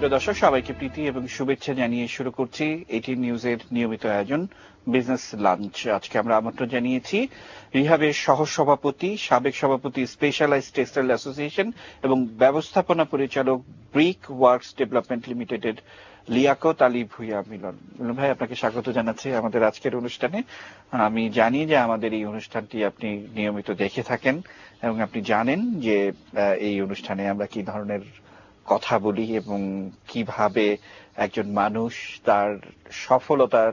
সুপ্রিয় দর্শক, সবাইকে প্রীতি এবং শুভেচ্ছা জানিয়ে শুরু করছি এটিএন নিউজের নিয়মিত আয়োজন বিজনেস লাঞ্চ। আজকে আমরা আমন্ত্রণ জানিয়েছি রিহাবের সহসভাপতি, সাবেক সভাপতি স্পেশালাইজড টেক্সটাইল অ্যাসোসিয়েশন এবং ব্যবস্থাপনা পরিচালক ব্রিক ওয়ার্কস ডেভেলপমেন্ট লিমিটেডের লিয়াকত আলী ভূঁইয়া মিলন। মিলন ভাই, আপনাকে স্বাগত জানাচ্ছি আমাদের আজকের অনুষ্ঠানে। আমি জানি যে আমাদের এই অনুষ্ঠানটি আপনি নিয়মিত দেখে থাকেন এবং আপনি জানেন যে এই অনুষ্ঠানে আমরা কি ধরনের কথা বলি এবং কিভাবে একজন মানুষ তার সফলতার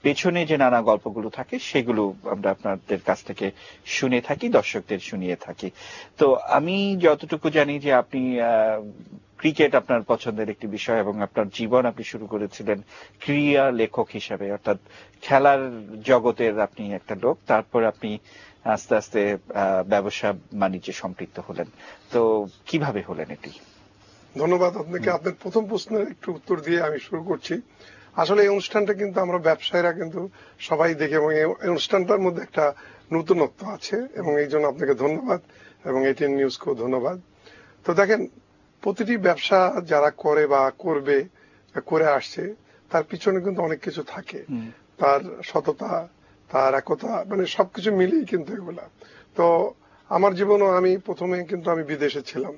পেছনে যে নানা গল্পগুলো থাকে সেগুলো আমরা আপনাদের কাছ থেকে শুনে থাকি, দর্শকদের শুনিয়ে থাকি। তো আমি যতটুকু জানি যে আপনি ক্রিকেট আপনার পছন্দের একটি বিষয় এবং আপনার জীবন আপনি শুরু করেছিলেন ক্রীড়া লেখক হিসাবে, অর্থাৎ খেলার জগতের আপনি একটা লোক। তারপর আপনি আস্তে আস্তে ব্যবসা বাণিজ্যে সম্পৃক্ত হলেন। তো কিভাবে হলেন এটি? ধন্যবাদ আপনাকে। আপনার প্রথম প্রশ্নের একটু উত্তর দিয়ে আমি শুরু করছি। আসলে এই অনুষ্ঠানটা কিন্তু আমরা ব্যবসায়ীরা কিন্তু সবাই দেখে এবং এই অনুষ্ঠানটার মধ্যে একটা নতুনত্ব আছে এবং এই জন্য আপনাকে ধন্যবাদ এবং এটিএন নিউজকেও ধন্যবাদ। তো দেখেন, প্রতিটি ব্যবসা যারা করে বা করবে করে আসছে তার পিছনে কিন্তু অনেক কিছু থাকে, তার সততা, তার একতা, মানে সবকিছু মিলিয়ে কিন্তু এগুলা। তো আমার জীবনও আমি প্রথমে কিন্তু আমি বিদেশে ছিলাম,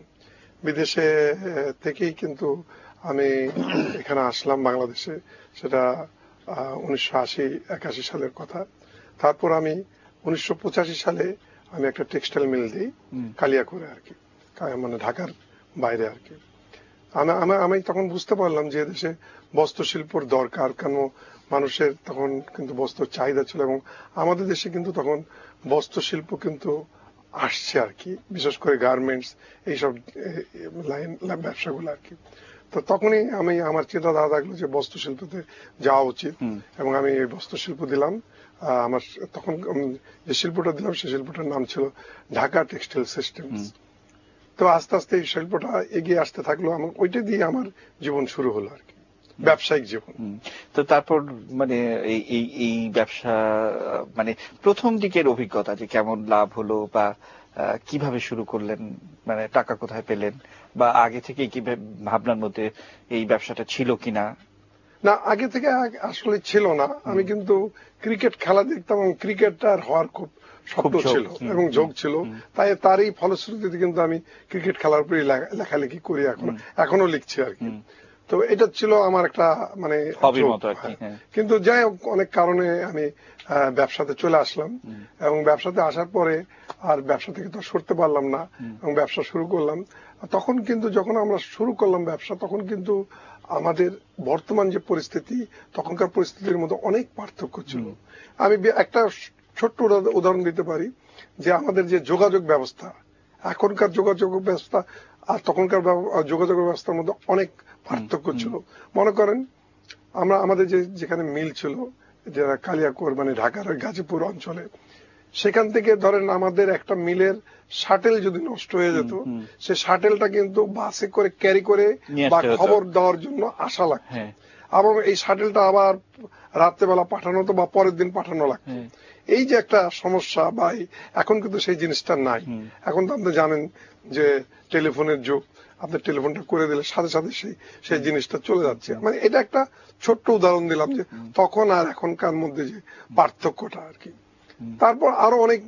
বিদেশে থেকেই কিন্তু আমি এখানে আসলাম বাংলাদেশে, সেটা 1981 সালের কথা। তারপর আমি 1985 সালে আমি একটা টেক্সটাইল মিল দিই কালিয়াকৈরে আর কি, মানে ঢাকার বাইরে আর কি। আমি তখন বুঝতে পারলাম যে দেশে বস্ত্রশিল্পর দরকার, কেন মানুষের তখন কিন্তু বস্ত্র চাহিদা ছিল এবং আমাদের দেশে কিন্তু তখন বস্ত্রশিল্প কিন্তু আসছে আর কি, বিশেষ করে গার্মেন্টস এইসব লাইন ব্যবসাগুলো আর কি। তো তখনই আমি আমার চিন্তাধারা থাকলো যে বস্ত্রশিল্পতে যাওয়া উচিত এবং আমি এই বস্ত্রশিল্প দিলাম। আমার তখন যে শিল্পটা দিলাম সেই শিল্পটার নাম ছিল ঢাকা টেক্সটাইল সিস্টেমস। তো আস্তে আস্তে এই শিল্পটা এগিয়ে আসতে থাকলো, আমার ওইটা দিয়ে আমার জীবন শুরু হলো আর কি, ব্যবসায়িক জীবন। তো তারপর মানে এই ব্যবসা মানে প্রথম দিকের অভিজ্ঞতা যে কেমন লাভ হলো বা কিভাবে শুরু করলেন, মানে টাকা কোথায় পেলেন বা আগে থেকে কি ভাবনার মধ্যে এই ব্যবসাটা ছিল কিনা? না, আগে থেকে আসলে ছিল না। আমি কিন্তু ক্রিকেট খেলা দেখতাম এবং ক্রিকেটার হওয়ার খুব স্বপ্ন ছিল এবং ঝোঁক ছিল, তাই তারই ফলশ্রুতিতে কিন্তু আমি ক্রিকেট খেলার উপরই লেখালেখি করি, এখনো লিখছি আর কি। তো এটা ছিল আমার একটা মানে কিন্তু যাই হোক, অনেক কারণে আমি ব্যবসাতে চলে আসলাম এবং ব্যবসাতে আসার পরে আর ব্যবসা থেকে তো সরতে পারলাম না এবং ব্যবসা শুরু করলাম। তখন কিন্তু যখন আমরা শুরু করলাম ব্যবসা, তখন কিন্তু আমাদের বর্তমান যে পরিস্থিতি, তখনকার পরিস্থিতির মধ্যে অনেক পার্থক্য ছিল। আমি একটা ছোট্ট উদাহরণ দিতে পারি যে আমাদের যে যোগাযোগ ব্যবস্থা, এখনকার যোগাযোগ ব্যবস্থা আর তখনকার যোগাযোগ ব্যবস্থার মধ্যে অনেক পার্থক্য ছিল। মনে করেন আমরা আমাদের যেখানে মিল ছিল, যারা কালিয়াকৈর মানে ঢাকার গাজীপুর অঞ্চলে, সেখান থেকে ধরেন আমাদের একটা মিলের শাটেল যদি নষ্ট হয়ে যেত, সে শাটেলটা কিন্তু বাসে করে ক্যারি করে বা খবর দেওয়ার জন্য আসা লাগতো, আবার এই শাটেলটা আবার রাত্রেবেলা পাঠানো হতো বা পরের দিন পাঠানো লাগতো। এই যে একটা সমস্যা, বা এখন কিন্তু সেই জিনিসটা নাই। এখন তো আপনি জানেন যে টেলিফোনের যুগ, আপনার টেলিফোনটা করে দিলে সাথে সাথে সেই জিনিসটা চলে যাচ্ছে। মানে এটা একটা ছোট্ট উদাহরণ দিলাম যে তখন আর এখনকার মধ্যে যে পার্থক্যটা আর কি। তারপর আরো অনেক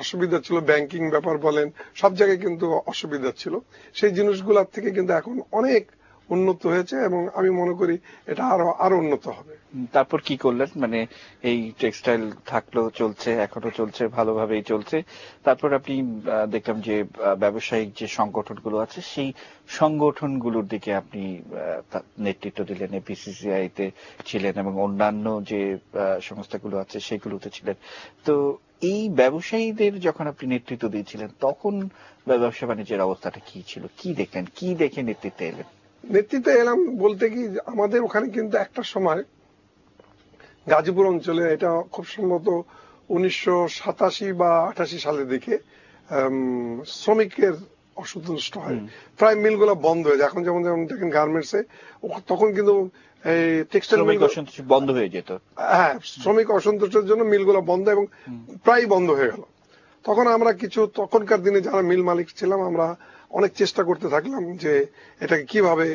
অসুবিধা ছিল, ব্যাংকিং ব্যাপার বলেন, সব জায়গায় কিন্তু অসুবিধা ছিল। সেই জিনিসগুলোর থেকে কিন্তু এখন অনেক উন্নত হয়েছে এবং আমি মনে করি এটা আরো উন্নত হবে। তারপর কি করলেন? মানে এই টেক্সটাইল থাকলো, চলছে, এখনো চলছে, ভালোভাবেই চলছে। তারপর আপনি দেখলাম যে ব্যবসায়িক যে সংগঠনগুলো আছে সেই সংগঠনগুলোর দিকে আপনি নেতৃত্ব দিলেন, এপিসিসিআই তে ছিলেন এবং অন্যান্য যে সংস্থাগুলো আছে সেগুলোতে ছিলেন। তো এই ব্যবসায়ীদের যখন আপনি নেতৃত্ব দিয়েছিলেন, তখন ব্যবসা বাণিজ্যের অবস্থাটা কি ছিল? কি দেখলেন, কি দেখে নেতৃত্বে এলেন? নেতৃত্বে এলাম বলতে কি, আমাদের ওখানে কিন্তু একটা সময় গাজীপুর অঞ্চলে, এটা খুব সম্ভবত 1987 বা 88 সালের দিকে শ্রমিকের অসন্তুষ্ট হয়, প্রায় মিলগুলো বন্ধ হয়ে যায়। এখন যেমন যেমন দেখেন গার্মেন্টসে, তখন কিন্তু এই টেক্সটাইল বন্ধ হয়ে যেত। হ্যাঁ, শ্রমিক অসন্তুষ্টের জন্য মিলগুলো বন্ধ এবং প্রায় বন্ধ হয়ে গেল। তখন আমরা কিছু তখনকার দিনে যারা মিল মালিক ছিলাম, আমরা অনেক চেষ্টা করতে থাকলাম যে এটাকে কিভাবে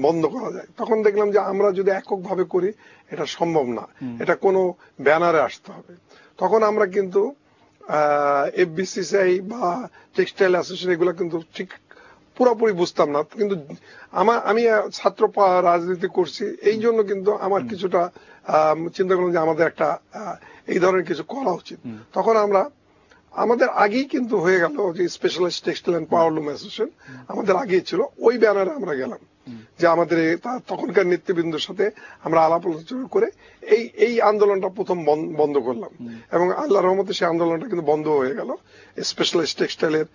বন্ধ করা যায়। তখন দেখলাম যে আমরা যদি এককভাবে করি এটা সম্ভব না, এটা কোনো ব্যানারে আসতে হবে। তখন আমরা কিন্তু এফবিসিসিআই বা টেক্সটাইল অ্যাসোসিয়েশন এগুলো কিন্তু ঠিক পুরোপুরি বুঝতাম না, কিন্তু আমি ছাত্র রাজনীতি করছি এই জন্য কিন্তু আমার কিছুটা চিন্তা করলাম যে আমাদের একটা এই ধরনের কিছু করা উচিত। তখন আমরা আমাদের আগেই কিন্তু হয়ে গেল যে specialised textile and powerloom association আমাদের আগেই ছিল, ওই ব্যানারে আমরা গেলাম যে আমাদের তখনকার নেতৃবৃন্দের সাথে আমরা আলাপ আলোচনা করে এই আন্দোলনটা প্রথম বন্ধ করলাম এবং আল্লাহর রহমতে সেই আন্দোলনটা কিন্তু বন্ধ হয়ে গেল স্পেশালাইজড টেক্সটাইলের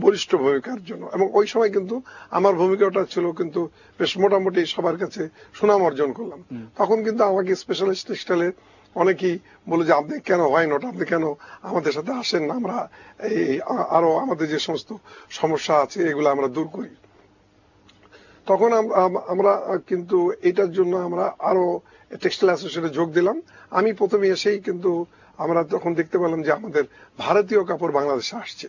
বলিষ্ঠ ভূমিকার জন্য। এবং ওই সময় কিন্তু আমার ভূমিকাটা ছিল কিন্তু বেশ মোটামুটি সবার কাছে সুনাম অর্জন করলাম। তখন কিন্তু আমাকে স্পেশালাইজড টেক্সটাইলের অনেকেই বলে যে আপনি কেন হয় নট, আপনি কেন আমাদের সাথে আসেন না, আমরা এই আরো আমাদের যে সমস্ত সমস্যা আছে এগুলো আমরা দূর করি। তখন আমরা কিন্তু এটার জন্য আমরা আরো টেক্সটাইল অ্যাসোসিয়েশনে যোগ দিলাম। আমি প্রথমে এসেই কিন্তু আমরা তখন দেখতে পেলাম যে আমাদের ভারতীয় কাপড় বাংলাদেশে আসছে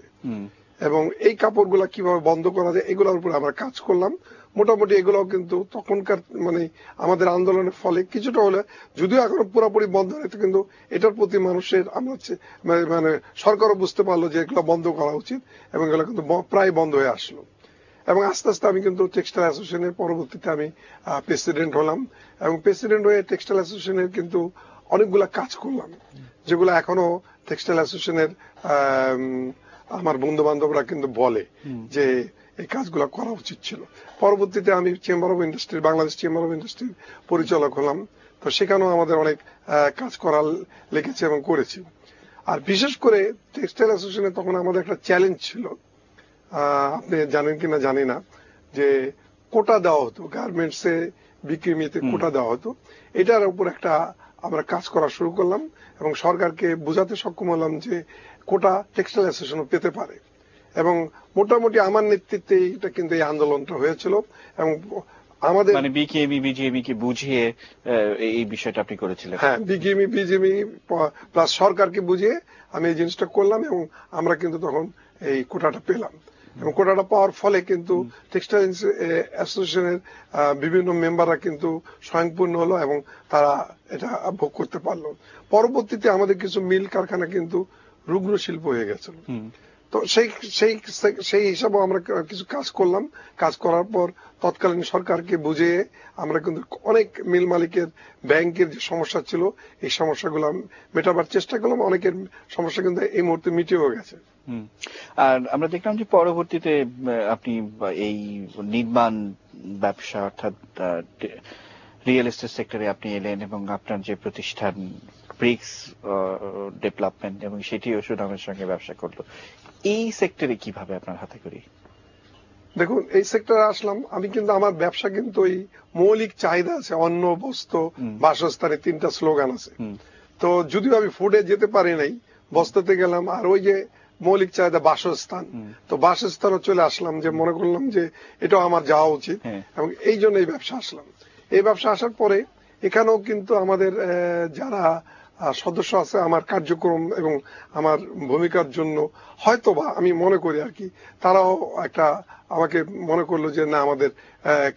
এবং এই কাপড়গুলা কিভাবে বন্ধ করা যায় এগুলোর উপরে আমরা কাজ করলাম। মোটামুটি এগুলোও কিন্তু তখনকার মানে আমাদের আন্দোলনের ফলে কিছুটা হলে, যদিও এখনো পুরোপুরি বন্ধ হয়তো, কিন্তু এটার প্রতি মানুষের আমরা মানে সরকারও বুঝতে পারলো যে এগুলো বন্ধ করা উচিত এবং এগুলো কিন্তু প্রায় বন্ধ হয়ে আসলো। এবং আস্তে আস্তে আমি কিন্তু টেক্সটাইল অ্যাসোসিয়েশনের পরবর্তীতে আমি প্রেসিডেন্ট হলাম এবং প্রেসিডেন্ট হয়ে টেক্সটাইল অ্যাসোসিয়েশনের কিন্তু অনেকগুলা কাজ করলাম যেগুলো এখনো টেক্সটাইল অ্যাসোসিয়েশনের আমার বন্ধু বান্ধবরা কিন্তু বলে যে এই কাজগুলো করা উচিত ছিল। পরবর্তীতে আমি chamber of industry, Bangladesh chamber of ইন্ডাস্ট্রির পরিচালক হলাম, তো সেখানেও আমাদের অনেক কাজ করা লেগেছে এবং করেছি। আর বিশেষ করে টেক্সটাইল অ্যাসোসিয়েশনে তখন আমাদের একটা চ্যালেঞ্জ ছিল, আপনি জানেন কিনা জানি না, যে কোটা দেওয়া হতো গার্মেন্টসে, বিক্রিমিতে কোটা দেওয়া হতো। এটার উপর একটা আমরা কাজ করা শুরু করলাম এবং সরকারকে বোঝাতে সক্ষম হলাম যে কোটা টেক্সটাইল অ্যাসোসিয়েশনও পেতে পারে এবং মোটামুটি আমার নেতৃত্বে এটা কিন্তু এই আন্দোলনটা হয়েছিল এবং আমাদের মানে বিকেএমই বিজিএমই কে বুঝিয়ে এই বিষয়টা আপনি করেছিলেন। হ্যাঁ, বিকেএমই বিজিএমই প্লাস সরকারকে বুঝিয়ে আমি এই জিনিসটা করলাম এবং আমরা কিন্তু তখন এই কোটাটা পেলাম এবং কোটাটা পাওয়ার ফলে কিন্তু টেক্সটাইল অ্যাসোসিয়েশনের বিভিন্ন মেম্বাররা কিন্তু স্বয়ংপূর্ণ হলো এবং তারা এটা ভোগ করতে পারলো। পরবর্তীতে আমাদের কিছু মিল কারখানা কিন্তু রুগ্ন শিল্প হয়ে গেছিল, তো সেই হিসাবে আমরা কিছু কাজ করলাম। কাজ করার পর তৎকালীন সরকারকে বুঝিয়ে আমরা কিন্তু অনেক মিল মালিকের ব্যাংকের যে সমস্যা ছিল এই সমস্যাগুলো মেটাবার চেষ্টা করলাম। অনেকের সমস্যা কিন্তু এই মুহূর্তে মিটেও গেছে। আর আমরা দেখলাম যে পরবর্তীতে আপনি এই নির্মাণ ব্যবসা অর্থাৎ রিয়েল এস্টেট সেক্টরে আপনি এলেন এবং আপনার যে প্রতিষ্ঠান ব্রিক্স ডেভেলপমেন্ট এবং সেটিও সুনামের সঙ্গে ব্যবসা করলো। এই সেক্টরে কিভাবে আপনার হাতে করি? দেখুন, এই সেক্টরে আসলাম আমি, কিন্তু আমার ব্যবসা কিন্তু ওই মৌলিক চাহিদা আছে, অন্ন, বস্ত্র, বাসস্থানে তিনটা স্লোগান আছে। তো যদিও আমি ফুডে যেতে পারি নাই, বস্ত্রতে গেলাম, আর ওই যে মৌলিক চাহিদা বাসস্থান, তো বাসস্থানও চলে আসলাম, যে মনে করলাম যে এটাও আমার যাওয়া উচিত এবং এই জন্য এই ব্যবসা আসলাম। এই ব্যবসা আসার পরে এখানেও কিন্তু আমাদের যারা সদস্য আছে আমার কার্যক্রম এবং আমার ভূমিকার জন্য হয়তোবা আমি মনে করি আর কি, তারাও একটা আমাকে মনে করলো যে না, আমাদের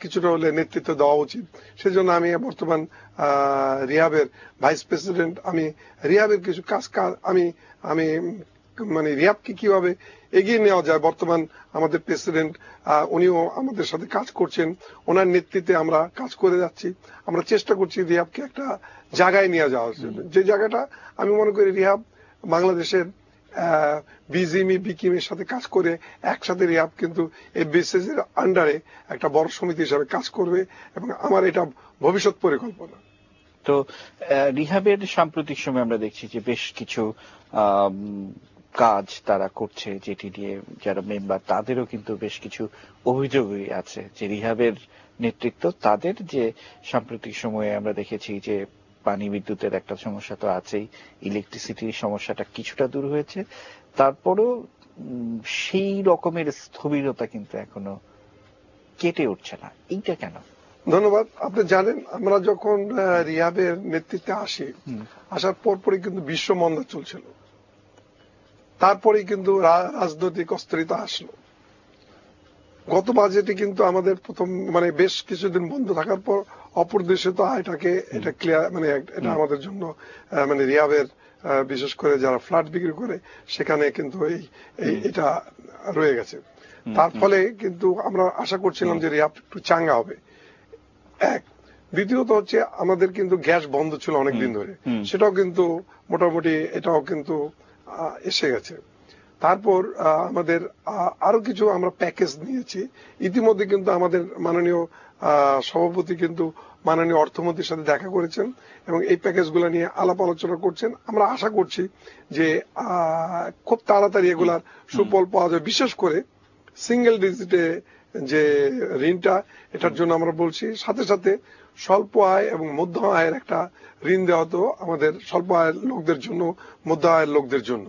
কিছুটা হলে নেতৃত্ব দেওয়া উচিত। সেজন্য আমি বর্তমান রিহাবের ভাইস প্রেসিডেন্ট। আমি রিহাবের কিছু কাজ আমি মানে রিহাবকে কিভাবে এগিয়ে নেওয়া যায়, বর্তমান আমাদের প্রেসিডেন্ট উনিও আমাদের সাথে কাজ করছেন, ওনার নেতৃত্বে আমরা কাজ করে যাচ্ছি। আমরা চেষ্টা করছি রিহাবকে একটা জায়গায় নিয়ে যাওয়ার জন্য, যে জায়গাটা আমি মনে করি রিহাব বাংলাদেশের বিজিএমই বিকিএমের সাথে কাজ করে একসাথে রিহাব কিন্তু এই বিসিএস এর আন্ডারে একটা বড় সমিতি হিসাবে কাজ করবে এবং আমার এটা ভবিষ্যৎ পরিকল্পনা। তো রিহাবের সাম্প্রতিক সময় আমরা দেখছি যে বেশ কিছু কাজ তারা করছে, যেটি নিয়ে যারা মেম্বার তাদেরও কিন্তু বেশ কিছু অভিযোগই আছে যে রিহাবের নেতৃত্ব তাদের যে সাম্প্রতিক সময়ে আমরা দেখেছি যে পানি বিদ্যুতের একটা সমস্যা তো আছেই, ইলেকট্রিসিটির সমস্যাটা কিছুটা দূর হয়েছে, তারপরও সেই রকমের স্থবিরতা কিন্তু এখনো কেটে উঠছে না। এইটা কেন? ধন্যবাদ। আপনি জানেন, আমরা যখন রিহাবের নেতৃত্বে আসি, আসার পরপরই কিন্তু বিশ্ব মন্দা চলছিল, তারপরেই কিন্তু রাজনৈতিক অস্থিরতা আসলো গত বাজেটে কিন্তু আমাদের প্রথম মানে বেশ কিছুদিন বন্ধ থাকার পর অপ্রত্যাশিত আয়টাকে এটা ক্লিয়ার মানে এটা আমাদের জন্য মানে রিহাবের বিশেষ করে যারা ফ্ল্যাট বিক্রি করে সেখানে কিন্তু এটা রয়ে গেছে। তার ফলে কিন্তু আমরা আশা করছিলাম যে রিহাব একটু চাঙ্গা হবে। এক, দ্বিতীয়ত হচ্ছে আমাদের কিন্তু গ্যাস বন্ধ ছিল অনেকদিন ধরে, সেটাও কিন্তু মোটামুটি এটাও কিন্তু এসে গেছে। তারপর আমাদের আরো কিছু আমরা প্যাকেজ নিয়েছি ইতিমধ্যে, কিন্তু আমাদের মাননীয় সভাপতি কিন্তু মাননীয় অর্থমন্ত্রীর সাথে দেখা করেছেন এবং এই প্যাকেজগুলো নিয়ে আলাপ আলোচনা করছেন। আমরা আশা করছি যে খুব তাড়াতাড়ি এগুলার সুফল পাওয়া যায়। বিশেষ করে সিঙ্গেল ডিজিটে যে ঋণটা, এটার জন্য আমরা বলছি সাথে সাথে স্বল্প আয় এবং মধ্য আয়ের একটা ঋণ দেওয়া হতো আমাদের স্বল্প আয়ের লোকদের জন্য, মধ্য আয়ের লোকদের জন্য।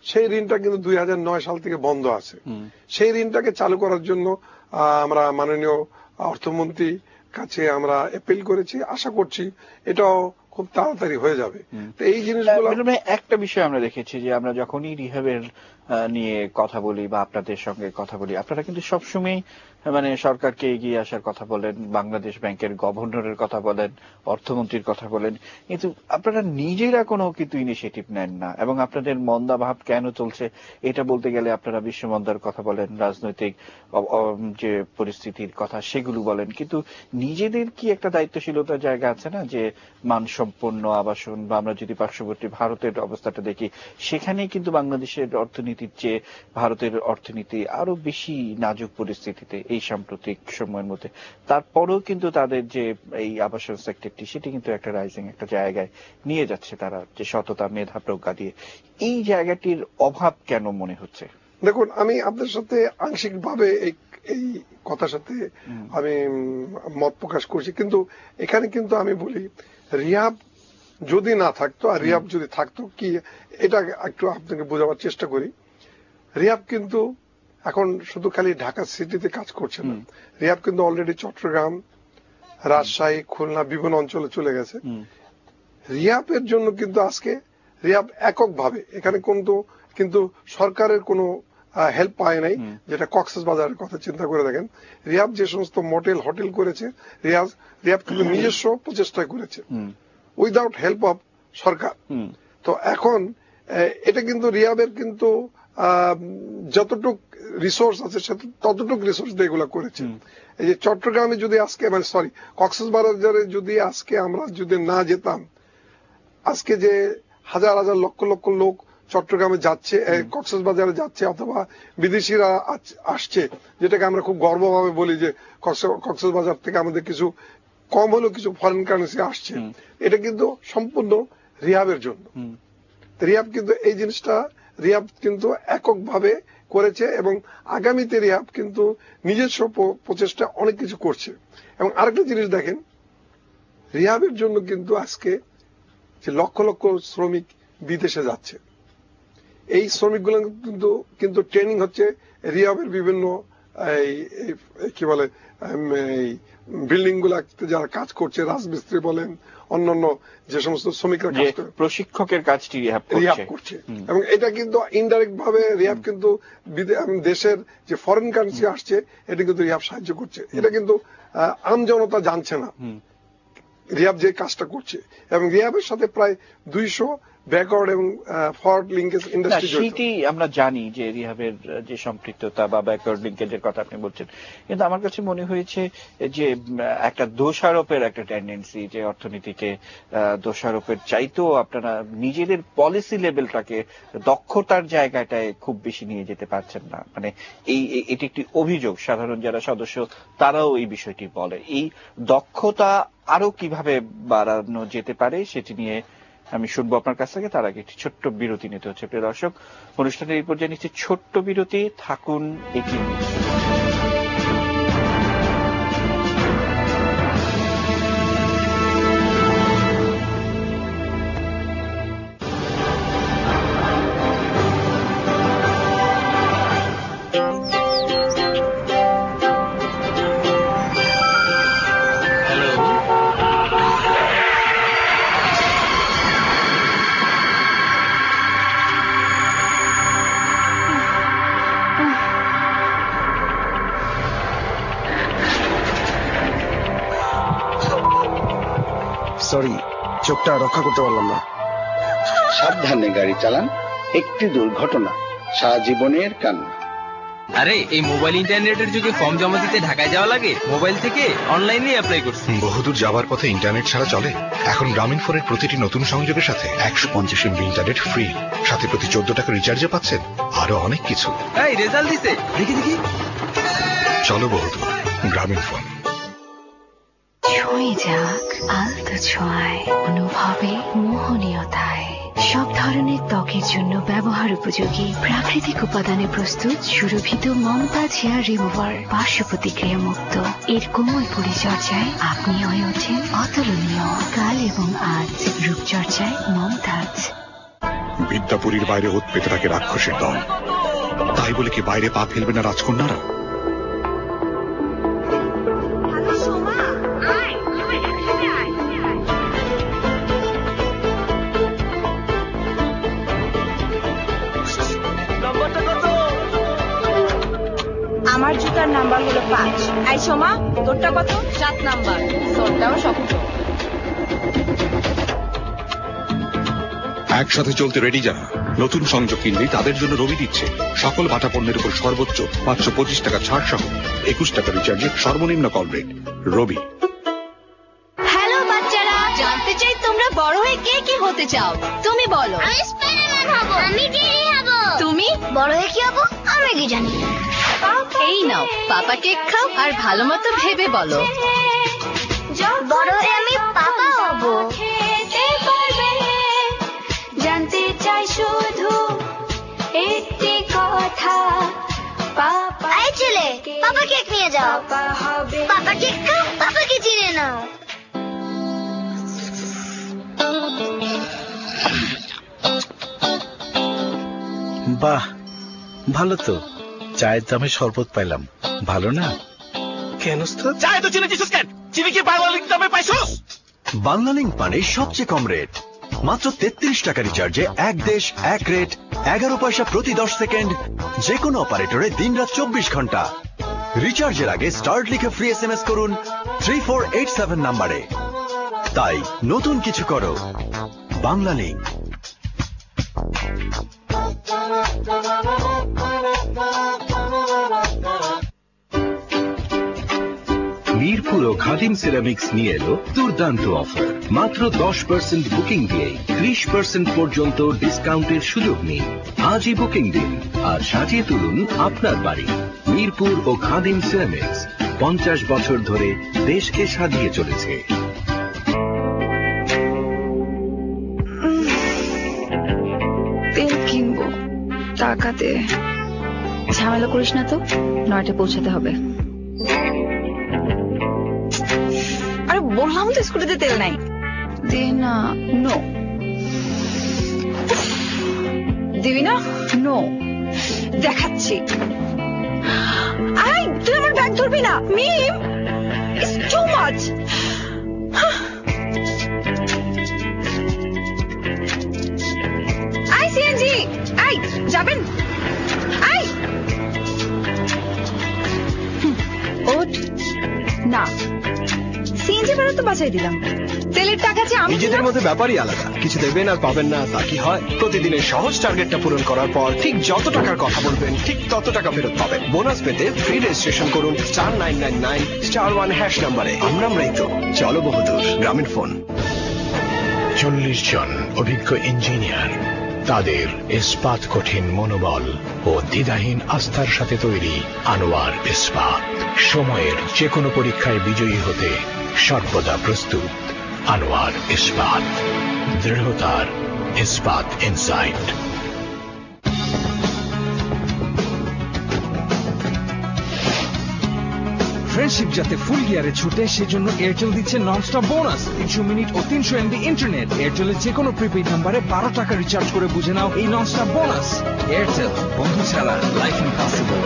সেই ঋণটা কিন্তু 2009 সাল থেকে বন্ধ আছে। সেই ঋণটাকে চালু করার জন্য আমরা মাননীয় অর্থমন্ত্রী কাছে আমরা অ্যাপিল করেছি। আশা করছি এটাও খুব তাড়াতাড়ি হয়ে যাবে। তো এই জিনিসগুলো একটা বিষয় আমরা দেখেছি যে আমরা যখনই রিহাবের নিয়ে কথা বলি বা আপনাদের সঙ্গে কথা বলি, আপনারা কিন্তু সবসময় মানে সরকারকে এগিয়ে আসার কথা বলেন, বাংলাদেশ ব্যাংকের গভর্নরের কথা বলেন, অর্থমন্ত্রীর কথা বলেন, কিন্তু আপনারা নিজেরা কোনো কিন্তু ইনিশিয়েটিভ নেন না। এবং আপনাদের মন্দা ভাব কেন চলছে এটা বলতে গেলে আপনারা বিশ্বমন্দার কথা বলেন, রাজনৈতিক যে পরিস্থিতির কথা সেগুলো বলেন, কিন্তু নিজেদের কি একটা দায়িত্বশীলতার জায়গা আছে না যে মানসম্পন্ন আবাসন, বা আমরা যদি পার্শ্ববর্তী ভারতের অবস্থাটা দেখি সেখানে কিন্তু বাংলাদেশের অর্থনীতির চেয়ে ভারতের অর্থনীতি আরো বেশি নাজুক পরিস্থিতিতে এই সাম্প্রতিক সময়ের মধ্যে। তারপরেও কিন্তু তাদের যে এই আবাসন সেক্টরটি সেটি কিন্তু একটা রাইজিং একটা জায়গায় নিয়ে যাচ্ছে তারা, যে সততা মেধা প্রজ্ঞা দিয়ে। এই জায়গাটির অভাব কেন মনে হচ্ছে? দেখুন, আমি আপনার সাথে আংশিকভাবে এই কথার সাথে আমি মত প্রকাশ করছি, কিন্তু এখানে কিন্তু আমি বলি রিহাব যদি না থাকতো আর রিহাব যদি থাকতো কি, এটা একটু আপনাকে বোঝাবার চেষ্টা করি। রিহাব কিন্তু এখন শুধু খালি ঢাকা সিটিতে কাজ করছে না, রিহাব কিন্তু অলরেডি চট্টগ্রাম, রাজশাহী, খুলনা বিভিন্ন অঞ্চলে চলে গেছে। রিহাবের জন্য কিন্তু আজকে রিহাব এককভাবে এখানে কিন্তু সরকারের কোনো হেল্প পায় নাই। যেটা কক্সবাজারের কথা চিন্তা করে দেখেন, রিহাব যে সমস্ত মোটেল হোটেল করেছে, রিহাব কিন্তু নিজস্ব প্রচেষ্টায় করেছে উইদাউট হেল্প অফ সরকার। তো এখন এটা কিন্তু রিহাবের কিন্তু যতটুক রিসোর্স আছে ততটুক রিসোর্স দিয়ে এগুলা করেছে। এই যে চট্টগ্রামে যদি আজকে কক্সবাজারে যদি আজকে আমরা যদি না যেতাম, আজকে যে হাজার হাজার লক্ষ লক্ষ লোক চট্টগ্রামে যাচ্ছে, কক্সবাজারে যাচ্ছে, অথবা বিদেশিরা আসছে, যেটাকে আমরা খুব গর্বভাবে বলি যে কক্সবাজার থেকে আমাদের কিছু কম হলেও কিছু ফরেন কারেন্সি আসছে, এটা কিন্তু সম্পূর্ণ রিহাবের জন্য। রিহাব কিন্তু এই জিনিসটা রিহাব কিন্তু এককভাবে করেছে এবং আগামীতে রিহাব কিন্তু নিজস্ব প্রচেষ্টা অনেক কিছু করছে। এবং আরেকটা জিনিস দেখেন, রিহাবের জন্য কিন্তু আজকে যে লক্ষ লক্ষ শ্রমিক বিদেশে যাচ্ছে, এই শ্রমিকগুলো কিন্তু ট্রেনিং হচ্ছে রিহাবের বিভিন্ন কি বলে বিল্ডিং গুলাতে যারা কাজ করছে, রাজমিস্ত্রি বলেন, অন্যান্য যে সমস্ত শ্রমিকরা প্রশিক্ষকের কাজটি রিহাব করছে। এবং এটা কিন্তু ইনডাইরেক্ট ভাবে রিহাব কিন্তু দেশের যে ফরেন কারেন্সি আসছে এটা কিন্তু রিহাব সাহায্য করছে। এটা কিন্তু আমজনতা জানছে না রিহাব যে কাজটা করছে। এবং রিহাবের সাথে প্রায় 200 ব্যাকওয়ার্ড এবং ফরওয়ার্ড লিঙ্কেজ ইন্ডাস্ট্রি জড়িত। সেটি আমরা জানি যে রিহাবের যে সম্পৃক্ততা বা ব্যাকওয়ার্ড লিঙ্কেজের কথা আপনি বলছেন, কিন্তু আমার কাছে মনে হয়েছে যে একটা দোষারোপের একটা টেন্ডেন্সি, যে অর্থনীতিকে দোষারোপের চাইতেও আপনারা নিজেদের পলিসি লেভেলটাকে দক্ষতার জায়গাটায় খুব বেশি নিয়ে যেতে পারছেন না। মানে এটি একটি অভিযোগ, সাধারণ যারা সদস্য তারাও এই বিষয়টি বলে। এই দক্ষতা আরো কিভাবে বাড়ানো যেতে পারে সেটি নিয়ে আমি শুনবো আপনার কাছ থেকে। তার আগে একটি ছোট্ট বিরতি নিতে হচ্ছে। প্রিয় দর্শক, অনুষ্ঠানের এই পর্যায়ে নিচ্ছে ছোট্ট বিরতি, থাকুন এগিয়ে। সরি, চোখটা রক্ষা করতে পারলাম না। সাবধানে গাড়ি চালান, একটি দুর্ঘটনা সারা জীবনের কান্না। আরে এই মোবাইল ইন্টারনেটের যুগে ফর্ম জমা দিতে ঢাকায় যাওয়া লাগে, মোবাইল থেকে অনলাইনে অ্যাপ্লাই করছি। বহুদূর যাবার পথে ইন্টারনেট ছাড়া চলে? এখন গ্রামীণফোনের প্রতিটি নতুন সংযোগের সাথে 150 MB ইন্টারনেট ফ্রি, সাথে প্রতি 14 টাকা রিচার্জে পাচ্ছেন আরো অনেক কিছু। এই রেজাল্ট দিছে, দেখি দেখি। চলো বহুদূর, গ্রামীণফোন। ছুঁয়ে যাক আলতো ছোঁয়ায়, অনুভবে মোহনীয়তায়, সব ধরনের ত্বকের জন্য ব্যবহার উপযোগী প্রাকৃতিক উপাদানে প্রস্তুত সুরভিত মমতাজ হেয়ার রিমুভার, পার্শ্ব প্রতিক্রিয়া মুক্ত। এর কোমল পরিচর্যায় আপনি হয়ে ওঠেন অতুলনীয়। কাল এবং আজ রূপচর্চায় মমতাজ। বিদ্যাপুরীর বাইরে ওত পেতে থাকে রাক্ষসের দল, তাই বলে কি বাইরে পা ফেলবে না রাজকন্যারা? আমার জুতার নাম্বার হলো 5। আই সোমা, তোরটা কত? 7 নাম্বার। তোরটাও শক্ত। একসাথে চলতে রেডি যারা নতুন সংযোগ কিনবে তাদের জন্য রবি দিচ্ছে সকল বাটা পণ্যের উপর সর্বোচ্চ 525 টাকা ছাড় সহ 21 টাকা রিচার্জে সর্বনিম্ন কল রেট। রবি। হ্যালো বাচ্চারা, জানতে চাই তোমরা বড় হয়ে কে কি হতে চাও? তুমি বলো। আমি স্পাইডারম্যান হব। আমি জেরি হব। তুমি বড় হয়ে কি হব আমি কি জানি। এই নাও, পাপা কেক খাও আর ভালো মতো ভেবে বলো। বড় হয়ে আমি পাপা হব। জানতে চাই শুধু একটি কথা, পাপা। এই ছেলে, পাপা কেক নিয়ে যাও। পাপা কেক খাও, পাপাকে চিনে নাও। বাহ, ভালো তো। চায়ের দামে শরবত পাইলাম, ভালো না? কেন চায় তো চিনে দিছিস কেন? চিনি কি বাংলালিংক দামে পাইছস? বাংলালিংক মানে সবচেয়ে কম রেট, মাত্র 33 টাকা রিচার্জে এক দেশ এক রেট, 11 পয়সা প্রতি 10 সেকেন্ড, যে কোনো অপারেটরে দিনরাত 24 ঘন্টা। রিচার্জের আগে স্টার্ট লিখে ফ্রি SMS করুন 3487 নাম্বারে। তাই নতুন কিছু করো, বাংলালিংক। মিরপুর ও খাদিম সিরামিক্স নিয়ে এলো দুর্দান্ত অফার। মাত্র 10% বুকিং দিয়ে 30% পর্যন্ত ডিসকাউন্টের সুযোগ নিন। আজই বুকিং দিন আর সাজিয়ে তুলুন আপনার বাড়ি। মিরপুর ও খাদিম সিরামিক্স 50 বছর ধরে দেশকে সাজিয়ে চলেছে। তেল কিনবো, টাকা দে। ঝামেলা করিস না তো, 9টায় পৌঁছাতে হবে। আরে বললাম তো স্কুটিতে তেল নাই। দে না। নো। দিবি না? নো। দেখাচ্ছি। আই, তুই আমার ব্যাগ ধরবি না। Mim, it's too much. আই সিএনজি, আই যাবেন? আই ওঠ না। সিএনজি ভাড়া তো বাঁচাই দিলাম, তেলের টাকা যে আমি নিজেদের মধ্যে ব্যাপারই আলাদা, কিছু দেবেন আর পাবেন না তা কি হয়? প্রতিদিনের সহজ টার্গেটটা পূরণ করার পর ঠিক যত টাকার কথা বলবেন ঠিক তত টাকা ফেরত পাবেন। বোনাস পেতে ফ্রি রেজিস্ট্রেশন করুন *999*1# নাম্বারে। আমরাই তো। চলো বহুদূর, গ্রামীণফোন। 40 জন অভিজ্ঞ ইঞ্জিনিয়ার, তাদের ইস্পাত কঠিন মনোবল ও দ্বিধাহীন আস্থার সাথে তৈরি আনোয়ার ইস্পাত। সময়ের যে কোনো পরীক্ষায় বিজয়ী হতে সর্বদা প্রস্তুত। আনোয়ার ইস্পাত, দৃঢ়তার ইস্পাত ইনসাইট। ফ্রেন্ডশিপ যাতে ফুল গিয়ারে ছুটে সেজন্য এয়ারটেল দিচ্ছে ননস্টপ বোনাস। 300 মিনিট ও 300 MB ইন্টারনেট। এয়ারটেলের যে কোনো প্রিপেইড নাম্বারে 12 টাকা রিচার্জ করে বুঝে নাও এই ননস্টপ বোনাস। এয়ারটেল, বন্ধু ছাড়া লাইফ ইম্পসিবল।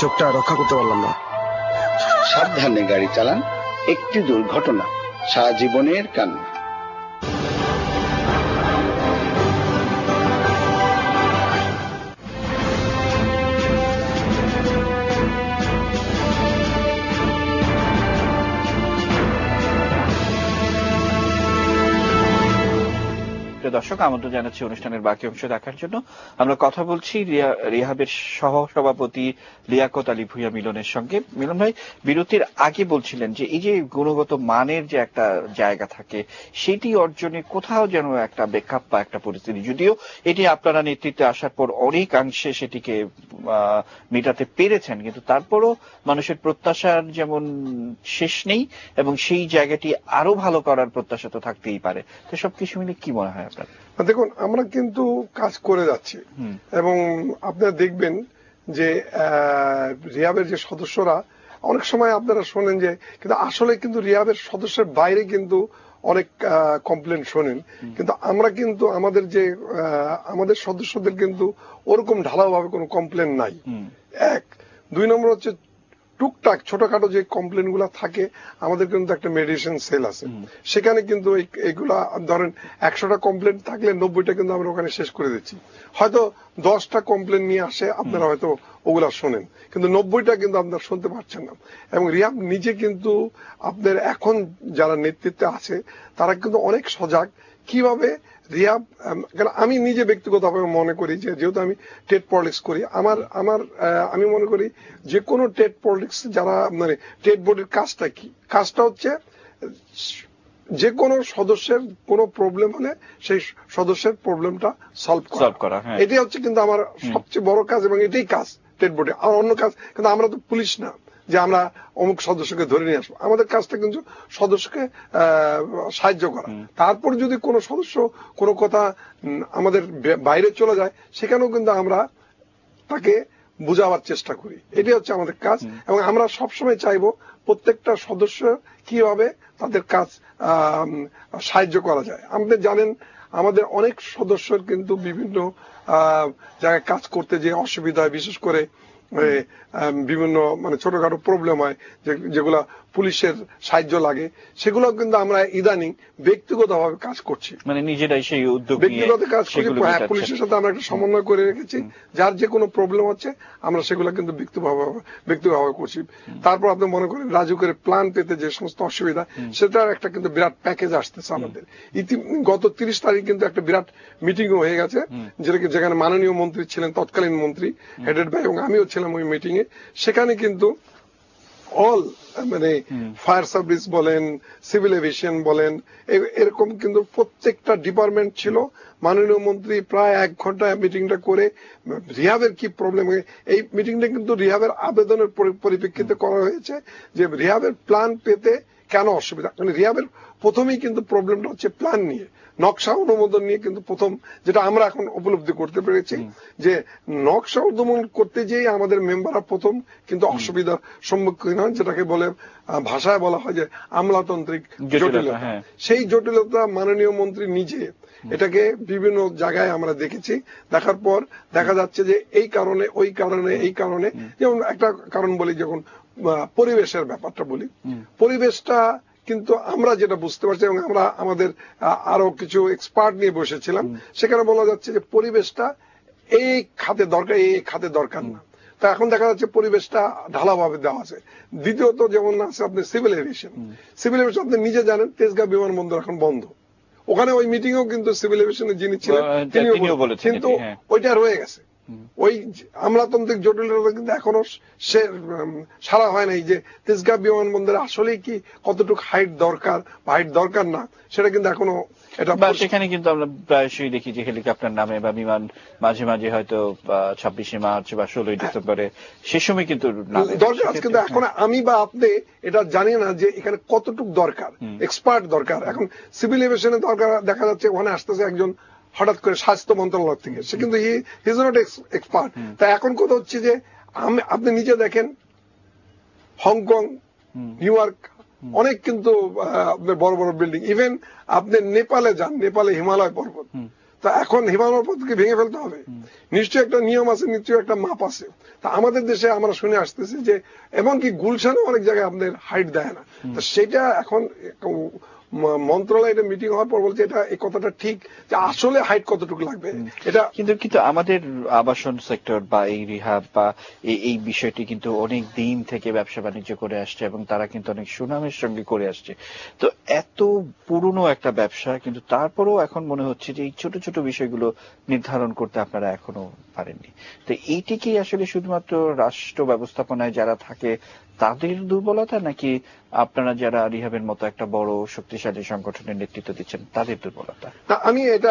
চোখটা রক্ষা করতে পারলাম না। সাবধানে গাড়ি চালান, একটি দুর্ঘটনা সারা জীবনের কান্না। দর্শক, আমন্ত্রণ জানাচ্ছি অনুষ্ঠানের বাকি অংশ দেখার জন্য। আমরা কথা বলছি রিহাবের সহ সভাপতি লিয়াকত আলী ভূঁইয়া মিলনের সঙ্গে। মিলন ভাই, বিরতির আগে বলছিলেন যে এই যে গুণগত মানের যে একটা জায়গা থাকে, সেটি অর্জনে কোথাও যেন একটা বেকআপ বা একটা পরিস্থিতি, যদিও এটি আপনারা নেতৃত্বে আসার পর অনেকাংশে সেটিকে মেটাতে পেরেছেন, কিন্তু তারপরও মানুষের প্রত্যাশার যেমন শেষ নেই এবং সেই জায়গাটি আরো ভালো করার প্রত্যাশা তো থাকতেই পারে। তো সবকিছু মিলে কি মনে হয় আপনার? দেখুন, আমরা কিন্তু কাজ করে যাচ্ছি এবং আপনারা দেখবেন যে রিহাবের যে সদস্যরা অনেক সময় আপনারা শোনেন যে, কিন্তু আসলে কিন্তু রিহাবের সদস্যের বাইরে কিন্তু অনেক কমপ্লেন শোনেন, কিন্তু আমরা কিন্তু আমাদের সদস্যদের কিন্তু ওরকম ঢালাও ভাবে কোনো কমপ্লেন নাই। এক, দুই নম্বর হচ্ছে টুকটাক ছোটখাটো যে কমপ্লেন গুলা থাকে, আমাদের কিন্তু একটা মেডিসিন সেল আছে, সেখানে কিন্তু এইগুলা ধরেন 100টা কমপ্লেন থাকলে 90টা কিন্তু আমরা ওখানে শেষ করে দিচ্ছি। হয়তো 10টা কমপ্লেন নিয়ে আসে, আপনারা হয়তো ওগুলা শোনেন, কিন্তু 90টা কিন্তু আপনারা শুনতে পারছেন না। এবং রিহাব নিজে কিন্তু আপনার এখন যারা নেতৃত্বে আছে তারা কিন্তু অনেক সজাগ কিভাবে রিহাব, আমি নিজে ব্যক্তিগতভাবে মনে করি যে যেহেতু আমি ট্রেড পলিটিক্স করি, আমি মনে করি যে কোনো ট্রেড পলিটিক্স যারা মানে ট্রেড বোর্ডের কাজটা কি, কাজটা হচ্ছে যে কোনো সদস্যের কোনো প্রবলেম হলে সেই সদস্যের প্রবলেমটা সলভ করা, এটাই হচ্ছে কিন্তু আমার সবচেয়ে বড় কাজ এবং এটাই কাজ ট্রেড বোর্ডে। আর অন্য কাজ কিন্তু আমরা তো পুলিশ না যে আমরা অমুক সদস্যকে ধরে নিয়ে আসবো, আমাদের কাজটা কিন্তু সদস্যকে সাহায্য করা। তারপর যদি কোনো সদস্য কোনো কথা আমাদের বাইরে চলে যায়, সেখানেও কিন্তু আমরা তাকে বুঝাবার চেষ্টা করি, এটাই হচ্ছে আমাদের কাজ। এবং আমরা সবসময় চাইবো প্রত্যেকটা সদস্য কিভাবে তাদের কাজ সাহায্য করা যায়। আমাদের জানেন আমাদের অনেক সদস্যর কিন্তু বিভিন্ন জায়গায় কাজ করতে যে অসুবিধা হয়, বিশেষ করে বিভিন্ন মানে ছোটখাটো প্রবলেম হয় যেগুলা পুলিশের সাহায্য লাগে, সেগুলো কিন্তু আমরা ইদানিং ব্যক্তিগতভাবে কাজ করছি, মানে নিজেরাই সেই উদ্যোগ ব্যক্তিগত কাজ করি। পুলিশের সাথে আমরা একটা সমন্বয় করে রেখেছি, যার যে কোনো প্রবলেম হচ্ছে আমরা সেগুলো কিন্তু ব্যক্তিগতভাবে করছি। তারপর আপনি মনে করেন রাজুকের প্ল্যান পেতে যে সমস্ত অসুবিধা, সেটার একটা কিন্তু বিরাট প্যাকেজ আসতেছে আমাদের। গত 30 তারিখ কিন্তু একটা বিরাট মিটিংও হয়ে গেছে, যেখানে মাননীয় মন্ত্রী ছিলেন, তৎকালীন মন্ত্রী হেডেড বাই, এবং আমিও ছিলাম ওই মিটিং এ। সেখানে কিন্তু অল মানে ফায়ার সার্ভিস বলেন, সিভিল এভিয়েশন বলেন, এরকম কিন্তু প্রত্যেকটা ডিপার্টমেন্ট ছিল। মাননীয় মন্ত্রী প্রায় 1 ঘন্টা মিটিংটা করে রিহাবের কি প্রবলেম, এই মিটিংটা কিন্তু রিহাবের আবেদনের পরিপ্রেক্ষিতে করা হয়েছে যে রিহাবের প্ল্যান পেতে কেন অসুবিধা। মানে রিহাবের প্রথমেই কিন্তু প্রবলেমটা হচ্ছে প্ল্যান নিয়ে, নকশা অনুমোদন নিয়ে কিন্তু প্রথম যেটা আমরা এখন উপলব্ধি করতে পেরেছি যে নকশা অনুমোদন করতে যেয়ে আমাদের মেম্বাররা প্রথম কিন্তু অসুবিধার সম্মুখীন হন, যেটাকে বলে ভাষায় বলা হয় যে আমলাতান্ত্রিক জটিলতা। সেই জটিলতা মাননীয় মন্ত্রী নিজে এটাকে বিভিন্ন জায়গায় আমরা দেখেছি, দেখার পর দেখা যাচ্ছে যে এই কারণে ওই কারণে এই কারণে, যেমন একটা কারণ বলি, যখন পরিবেশের ব্যাপারটা বলি, পরিবেশটা কিন্তু আমরা যেটা বুঝতে পারছি এবং আমরা আমাদের আরো কিছু এক্সপার্ট নিয়ে বসেছিলাম, সেখানে বলা যাচ্ছে যে পরিবেশটা এই খাতে দরকার, এই খাতে দরকার না। তা এখন দেখা যাচ্ছে পরিবেশটা ঢালাভাবে দেওয়া আছে। দ্বিতীয়ত যেমন আছে আপনি সিভিল এভিয়েশন, সিভিল এভিয়েশন আপনি নিজে জানেন তেজগাঁ বিমানবন্দর এখন বন্ধ, ওখানে ওই মিটিংও কিন্তু সিভিল এভিয়েশনের যিনি ছিলেন তিনিও বলেছেন, কিন্তু ওইটা রয়ে গেছে। ওই আমলাতান্ত্রিক জটিলতা কিন্তু এখনো সে সারা হয় নাই যে তেজগাঁ বিমানবন্দরে আসলে কি কতটুকু হাইট দরকার বা হাইট দরকার না, সেটা কিন্তু এখনো এটা। সেখানে কিন্তু আমরা প্রায়শই দেখি যে হেলিকপ্টার নামে বা বিমান মাঝে মাঝে হয়তো 26শে মার্চ বা 16ই ডিসেম্বরে সে সময় কিন্তু দরকার আছে, কিন্তু এখন আমি বা আপনি এটা জানি না যে এখানে কতটুকু দরকার, এক্সপার্ট দরকার। এখন সিভিল এভিয়েশনের দরকার দেখা যাচ্ছে ওখানে আসতেছে একজন হঠাৎ করে স্বাস্থ্য মন্ত্রণালয় থেকে, সে কিন্তু হি ইজ নট এক্সপার্ট। তাই এখন কথা হচ্ছে যে আপনি নিজে দেখেন হংকং, নিউ ইয়র্ক, অনেক কিন্তু আপনার বড় বড় বিল্ডিং, ইভেন আপনি নেপালে যান, নেপালে হিমালয় পর্বত, তা এখন হিমালয় পথকে ভেঙে ফেলতে হবে, নিশ্চয়ই একটা নিয়ম আছে, নিশ্চয়ই একটা মাপ আছে। তা আমাদের দেশে আমরা শুনে আসতেছি যে এমনকি গুলশানে অনেক জায়গায় আপনাদের হাইট দেয় না। তো সেটা এখন মন্ত্রণালয়ে মিটিং হওয়ার পর বলছে এটা এই কথাটা ঠিক যে আসলে হাইট কতটুকু লাগবে এটা। কিন্তু আমাদের আবাসন সেক্টর বা এই রিহাব বা এই বিষয়টি কিন্তু অনেক দিন থেকে ব্যবসা বাণিজ্য করে আসছে এবং তারা কিন্তু অনেক সুনামের সঙ্গে করে আসছে। তো এত পুরনো একটা ব্যবসা, কিন্তু তারপরেও এখন মনে হচ্ছে যে এই ছোট ছোট বিষয়গুলো নির্ধারণ করতে আপনারা এখনো পারেননি। তো এইটি কি আসলে শুধুমাত্র রাষ্ট্র ব্যবস্থাপনায় যারা থাকে তাদের দুর্বলতা, নাকি আপনারা যারা রিহাবের মতো একটা বড় শক্তিশালী সংগঠনের নেতৃত্ব দিচ্ছেন তাদের দুর্বলতা? আমি এটা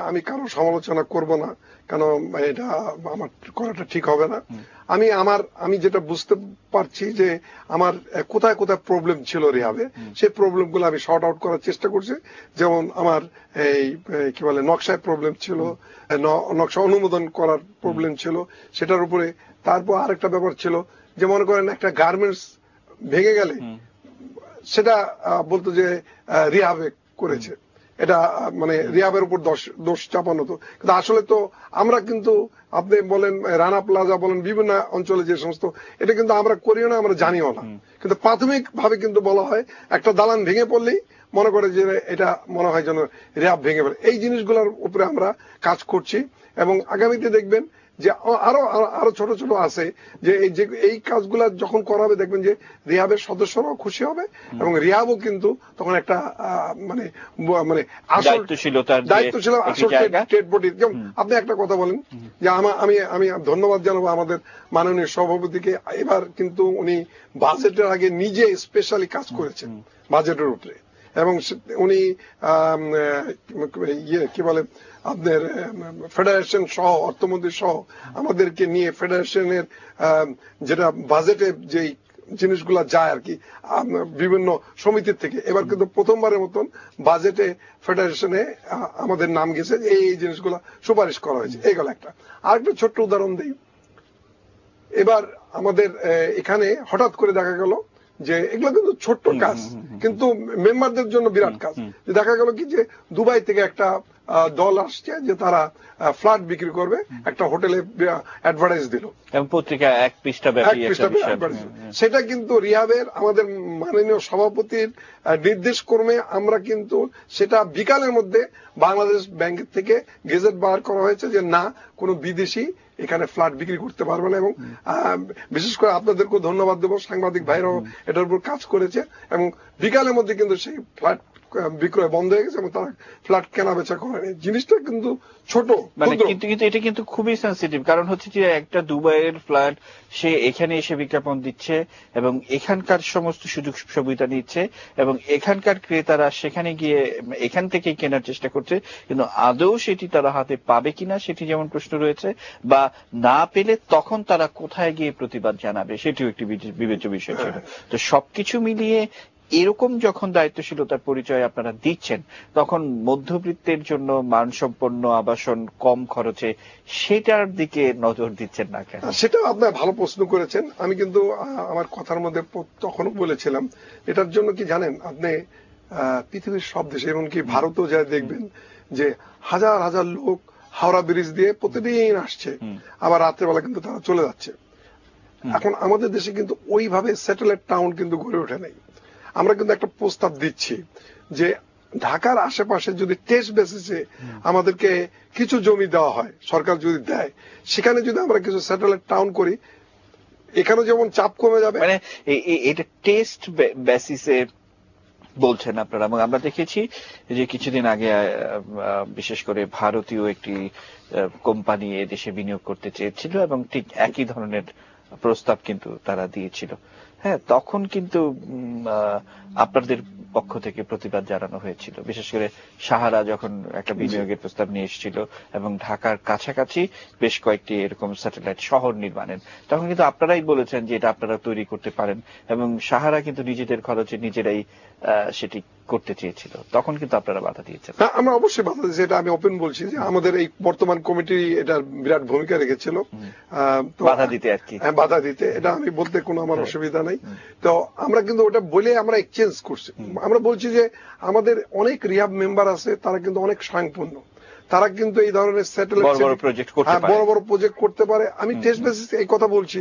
আমি কারো সমালোচনা করব না, কারণ এটা আমার করাটা ঠিক হবে না। আমি যেটা বুঝতে পারছি যে আমার কোথায় কোথায় প্রবলেম ছিল রিহাবে, সেই প্রবলেম গুলো আমি শর্ট আউট করার চেষ্টা করছি। যেমন আমার এই কি বলে নকশায় প্রবলেম ছিল, নকশা অনুমোদন করার প্রবলেম ছিল সেটার উপরে। তারপর আরেকটা ব্যাপার ছিল যে মনে করেন একটা গার্মেন্টস ভেঙে গেলে সেটা বলতো যে রিহাবে করেছে, এটা মানে রিহাবের উপর দোষ চাপানো হতো। কিন্তু আসলে তো আমরা কিন্তু আপনি বলেন রানা প্লাজা বলেন বিভিন্ন অঞ্চলে যে সমস্ত, এটা কিন্তু আমরা করিও না, আমরা জানিও না। কিন্তু প্রাথমিক ভাবে কিন্তু বলা হয় একটা দালান ভেঙে পড়লেই মনে করে যে এটা মনে হয় যেন রিহাব ভেঙে পড়ে। এই জিনিসগুলোর উপরে আমরা কাজ করছি এবং আগামীতে দেখবেন যে আরো ছোট ছোট আছে যে এই কাজগুলা যখন করা হবে দেখবেন যে রিহাবের সদস্যরাও খুশি হবে এবং রিহাবও কিন্তু তখন একটা মানে দায়িত্বশীল আসল স্টেট বডি। যেমন আপনি একটা কথা বলেন যে আমি ধন্যবাদ জানাবো আমাদের মাননীয় সভাপতিকে, এবার কিন্তু উনি বাজেটের আগে নিজে স্পেশালি কাজ করেছেন বাজেটের উপরে এবং উনি কি বলে আপনার ফেডারেশন সহ অর্থমন্ত্রী সহ আমাদেরকে নিয়ে ফেডারেশনের যেটা বাজেটে যেই জিনিসগুলা যায় আর কি বিভিন্ন সমিতির থেকে, এবার কিন্তু প্রথমবারের মতন বাজেটে ফেডারেশনে আমাদের নাম গেছে, এই জিনিসগুলা সুপারিশ করা হয়েছে। এইগুলো একটা। আরেকটা ছোট্ট উদাহরণ দিই, এবার আমাদের এখানে হঠাৎ করে দেখা গেল যে এগুলো কিন্তু ছোট্ট কাজ কিন্তু মেম্বারদের জন্য বিরাট কাজ। দেখা গেল কি যে দুবাই থেকে একটা দল আসছে যে তারা ফ্ল্যাট বিক্রি করবে, একটা হোটেলে অ্যাডভার্টাইজ দিল এবং পত্রিকা এক পৃষ্ঠা সেটা কিন্তু রিহাবের আমাদের মাননীয় সভাপতির নির্দেশ ক্রমে আমরা কিন্তু সেটা বিকালের মধ্যে বাংলাদেশ ব্যাংকের থেকে গেজেট বার করা হয়েছে যে না কোনো বিদেশি এখানে ফ্ল্যাট বিক্রি করতে পারবে না। এবং বিশেষ করে আপনাদেরকেও ধন্যবাদ দেবো, সাংবাদিক ভাইরাও এটার উপর কাজ করেছে এবং বিকালের মধ্যে কিন্তু সেই ফ্ল্যাট বিক্রয় বন্ধ হয়ে গেছে এবং তারা ফ্ল্যাট কেনা বেচা করেনি। জিনিসটা কিন্তু ছোট কিন্তু এটা কিন্তু খুবই সেন্সিটিভ, কারণ হচ্ছে যে একটা দুবাইয়ের ফ্ল্যাট সে এখানে এসে বিজ্ঞাপন দিচ্ছে এবং এখানকার সমস্ত সুযোগ সুবিধা নিচ্ছে এবং এখানকার ক্রেতারা সেখানে গিয়ে এখান থেকে কেনার চেষ্টা করছে, কিন্তু আদৌ সেটি তারা হাতে পাবে কিনা সেটি যেমন প্রশ্ন রয়েছে, বা না পেলে তখন তারা কোথায় গিয়ে প্রতিবাদ জানাবে সেটিও একটি বিবেচ্য বিষয় ছিল। তো সবকিছু মিলিয়ে এরকম যখন দায়িত্বশীলতার পরিচয় আপনারা দিচ্ছেন তখন মধ্যবিত্তের জন্য মানসম্পন্ন আবাসন কম খরচে সেটার দিকে নজর দিচ্ছেন না কেন? সেটা আপনার ভালো প্রশ্ন করেছেন। আমি কিন্তু আমার কথার মধ্যে তখনও বলেছিলাম এটার জন্য কি জানেন, আপনি পৃথিবীর সব দেশে এমনকি ভারতও যা দেখবেন যে হাজার হাজার লোক হাওড়া ব্রিজ দিয়ে প্রতিদিন আসছে, আবার রাত্রেবেলা কিন্তু তারা চলে যাচ্ছে। এখন আমাদের দেশে কিন্তু ওইভাবে স্যাটেলাইট টাউন কিন্তু গড়ে ওঠে নাই। আমরা কিন্তু একটা প্রস্তাব দিচ্ছি যে ঢাকার আশেপাশে যদি টেস্ট বেসিসে আমাদেরকে কিছু জমি দেওয়া হয়, সরকার যদি দেয়, সেখানে যদি আমরা কিছু স্যাটেলাইট টাউন করি, এখানে যেমন চাপ কমে যাবে। মানে এটা টেস্ট বেসিসে বলছেন আপনারা, এবং আমরা দেখেছি যে কিছুদিন আগে বিশেষ করে ভারতীয় একটি কোম্পানি এদেশে বিনিয়োগ করতে চেয়েছিল এবং ঠিক একই ধরনের প্রস্তাব কিন্তু তারা দিয়েছিল। হ্যাঁ, তখন কিন্তু আপনাদের পক্ষ থেকে প্রতিবাদ জানানো হয়েছিল, বিশেষ করে সাহারা যখন একটা বিনিয়োগের প্রস্তাব নিয়ে এসেছিল এবং ঢাকার কাছাকাছি বেশ কয়েকটি এরকম স্যাটেলাইট শহর নির্মাণের, তখন কিন্তু আপনারাই বলেছেন যে এটা আপনারা তৈরি করতে পারেন এবং সাহারা কিন্তু নিজেদের খরচে নিজেরাই সেটি করতে চেয়েছিল, তখন কিন্তু আপনারা বাধা দিয়েছেন। আমরা অবশ্যই বাধা দিয়েছি, এটা আমি ওপেন বলছি যে আমাদের এই বর্তমান কমিটি এটার বিরাট ভূমিকা রেখেছিল বাধা দিতে আর কি, বাধা দিতে, এটা আমি বলতে কোনো আমার অসুবিধা নাই। তো আমরা কিন্তু ওটা বলে আমরা এক্সচেঞ্জ করছি। আমরা বলছি যে আমাদের অনেক রিহাব মেম্বার আছে, তারা কিন্তু অনেক স্বয়ংপূর্ণ, তারা কিন্তু এই ধরনের স্যাটেলাইট বড় বড় প্রজেক্ট করতে পারে, বড় বড় প্রজেক্ট করতে পারে। আমি টেস্ট বেসিসে এই কথা বলছি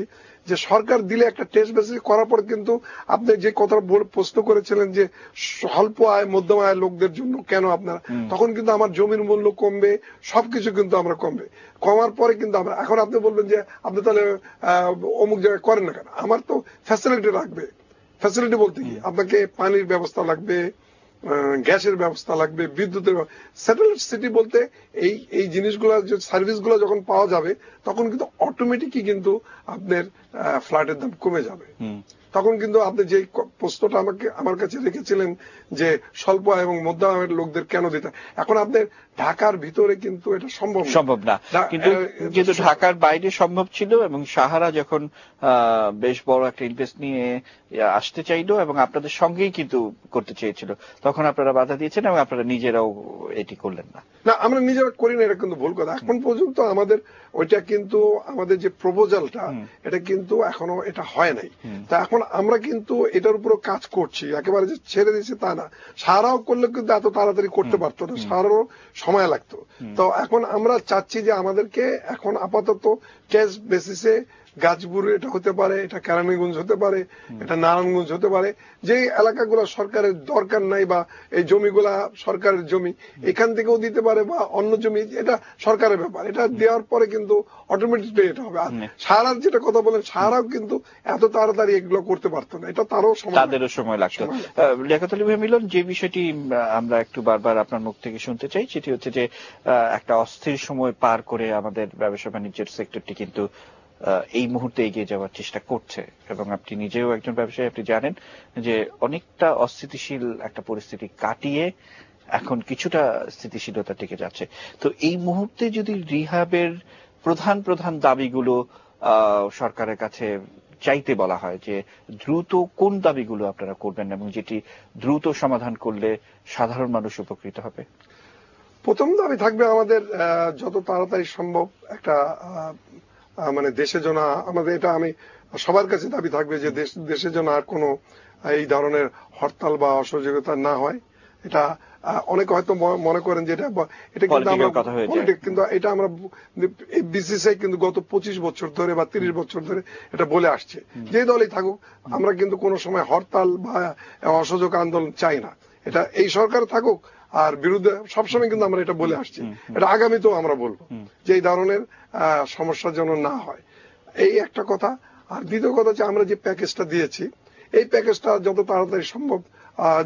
যে সরকার দিলে একটা টেস্ট বেসিস করার পর কিন্তু আপনি যে কথা প্রশ্ন করেছিলেন যে স্বল্প আয় মধ্যম আয় লোকদের জন্য কেন আপনারা, তখন কিন্তু আমার জমির মূল্য কমবে, সবকিছু কিন্তু আমরা কমবে, কমার পরে কিন্তু আমরা এখন আপনি বলবেন যে আপনি তাহলে অমুক জায়গায় করেন না কেন, আমার তো ফ্যাসিলিটি লাগবে। ফ্যাসিলিটি বলতে কি, আপনাকে পানির ব্যবস্থা লাগবে, গ্যাসের ব্যবস্থা লাগবে, বিদ্যুতের। স্যাটেলাইট সিটি বলতে এই জিনিসগুলো সার্ভিসগুলো যখন পাওয়া যাবে তখন কিন্তু অটোমেটিকই কিন্তু আপনার ফ্ল্যাটের দাম কমে যাবে। তখন কিন্তু আপনি যে প্রশ্নটা আমার কাছে রেখেছিলেন যে স্বল্প আয় এবং মধ্যম আয়ের লোকদের কেন দিতে, এখন আপনার ঢাকার ভিতরে কিন্তু এটা সম্ভব না, কিন্তু ঢাকার বাইরে সম্ভব ছিল এবং সাহারা যখন বেশ বড় একটা ইনভেস্ট নিয়ে আসতে চাইলো এবং আপনাদের সঙ্গেই কিন্তু করতে চেয়েছিল, তখন আপনারা বাধা দিয়েছেন এবং আপনারা নিজেরাও এটি করলেন না। না, আমরা নিজেরা করি না, এটা কিন্তু ভুল কথা। এখন পর্যন্ত আমাদের ওইটা কিন্তু আমাদের যে প্রপোজালটা এটা কিন্তু এখনো এটা হয় নাই। তা এখন আমরা কিন্তু এটার উপর কাজ করছি, একেবারে যে ছেড়ে দিয়েছি তা না। সারাও করলে কিন্তু এত তাড়াতাড়ি করতে পারতো না, সারারও সময় লাগতো। তো এখন আমরা চাচ্ছি যে আমাদেরকে এখন আপাতত টেস্ট বেসিসে গাজীপুর এটা হতে পারে, এটা কেরানীগঞ্জ হতে পারে, এটা নারায়ণগঞ্জ হতে পারে, যে এলাকাগুলো সরকারের দরকার নাই বা এই জমিগুলা সরকারের জমি, এখান থেকেও দিতে পারে বা অন্য জমি, এটা সরকারের ব্যাপার। এটা দেওয়ার পরে কিন্তু অটোমেটিকলি এটা হবে। আর সারার যেটা কথা বলেন, সারাও কিন্তু এত তাড়াতাড়ি এগুলো করতে পারতো না, এটা তাদেরও সময় লাগতো। লিয়াকত আলী ভাই মিলন, যে বিষয়টি আমরা একটু বারবার আপনার মুখ থেকে শুনতে চাই সেটি হচ্ছে যে একটা অস্থির সময় পার করে আমাদের ব্যবসা বাণিজ্যের সেক্টরটি কিন্তু এই মুহূর্তে এগিয়ে যাওয়ার চেষ্টা করছে এবং আপনি নিজেও একজন ব্যবসায়ী, আপনি জানেন যে অনেকটা অস্থিতিশীল একটা পরিস্থিতি কাটিয়ে এখন কিছুটা স্থিতিশীলতা টিকে যাচ্ছে। তো এই মুহূর্তে যদি রিহাবের প্রধান প্রধান দাবিগুলো সরকারের কাছে চাইতে বলা হয়, যে দ্রুত কোন দাবিগুলো আপনারা করবেন এবং যেটি দ্রুত সমাধান করলে সাধারণ মানুষ উপকৃত হবে? প্রথম দাবি থাকবে আমাদের যত তাড়াতাড়ি সম্ভব একটা মানে দেশে যেন আমাদের, এটা আমি সবার কাছে দাবি থাকবে যে দেশে যেন আর কোনো এই ধরনের হরতাল বা অসহযোগিতা না হয়। এটা অনেকে হয়তো মনে করেন যে এটা কিন্তু আমরা কিন্তু এটা আমরা বিসিসিআই কিন্তু গত 25 বছর ধরে বা 30 বছর ধরে এটা বলে আসছে, যে দলই থাকুক আমরা কিন্তু কোনো সময় হরতাল বা অসহযোগ আন্দোলন চাই না। এটা এই সরকার থাকুক আর বিরুদ্ধে সবসময় কিন্তু আমরা এটা বলে আসছি, এটা আগামীতেও আমরা বলবো যে এই ধরনের সমস্যা যেন না হয়, এই একটা কথা। আর দ্বিতীয় কথা হচ্ছে আমরা যে প্যাকেজটা দিয়েছি এই প্যাকেজটা যত তাড়াতাড়ি সম্ভব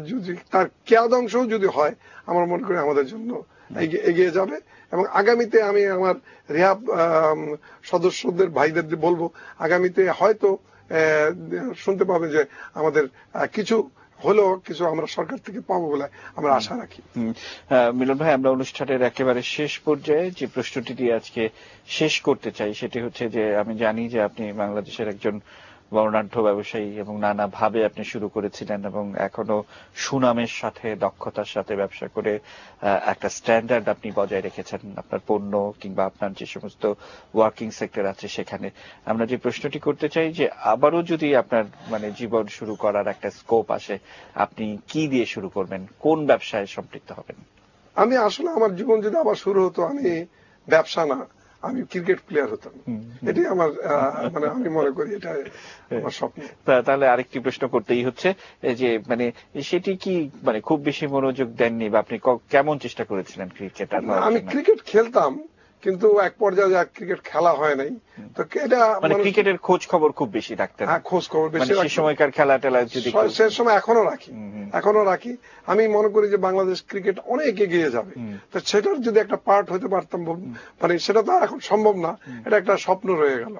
যদি তার কেয়াদংশও যদি হয় আমার মনে করি আমাদের জন্য এগিয়ে যাবে। এবং আগামীতে আমি আমার রিহাব সদস্যদের ভাইদের বলবো আগামীতে হয়তো শুনতে পাবে যে আমাদের কিছু হলেও কিছু আমরা সরকার থেকে পাবো বলে আমরা আশা রাখি। মিলন ভাই, আমরা অনুষ্ঠানের একেবারে শেষ পর্যায়ে যে প্রশ্নটি দিয়ে আজকে শেষ করতে চাই সেটি হচ্ছে যে আমি জানি যে আপনি বাংলাদেশের একজন বর্ণাঢ্য ব্যবসায়ী এবং নানা ভাবে আপনি শুরু করেছিলেন এবং এখনো সুনামের সাথে দক্ষতার সাথে ব্যবসা করে একটা স্ট্যান্ডার্ড আপনি বজায় রেখেছেন আপনার পণ্য কিংবা আপনার যে সমস্ত ওয়ার্কিং সেক্টর আছে সেখানে। আমরা যে প্রশ্নটি করতে চাই যে আবারও যদি আপনার মানে জীবন শুরু করার একটা স্কোপ আসে, আপনি কি দিয়ে শুরু করবেন, কোন ব্যবসায় সম্পৃক্ত হবেন? আমি আসলে আমার জীবন যদি আবার শুরু হতো, আমি ব্যবসা না, আমি ক্রিকেট প্লেয়ার হতাম, এটাই আমার মানে আমি মনে করি এটা আমার স্বপ্ন। তাহলে আরেকটি প্রশ্ন করতেই হচ্ছে যে মানে সেটি কি মানে খুব বেশি মনোযোগ দেননি বা আপনি কেমন চেষ্টা করেছিলেন ক্রিকেট? আমি ক্রিকেট খেলতাম কিন্তু এক পর্যায়ে ক্রিকেট খেলা হয় নাই। তো এটা মানে ক্রিকেটের খোঁজ খবর খুব বেশি রাখতেন? হ্যাঁ, খোঁজ খবর বেশি। সেই সময়কার খেলা টেলা যদি সে সময় এখনো রাখি। আমি মনে করি যে বাংলাদেশ ক্রিকেট অনেক এগিয়ে যাবে, তো সেটার যদি একটা পার্ট হতে পারতাম, মানে সেটা তো এখন সম্ভব না, এটা একটা স্বপ্ন রয়ে গেল।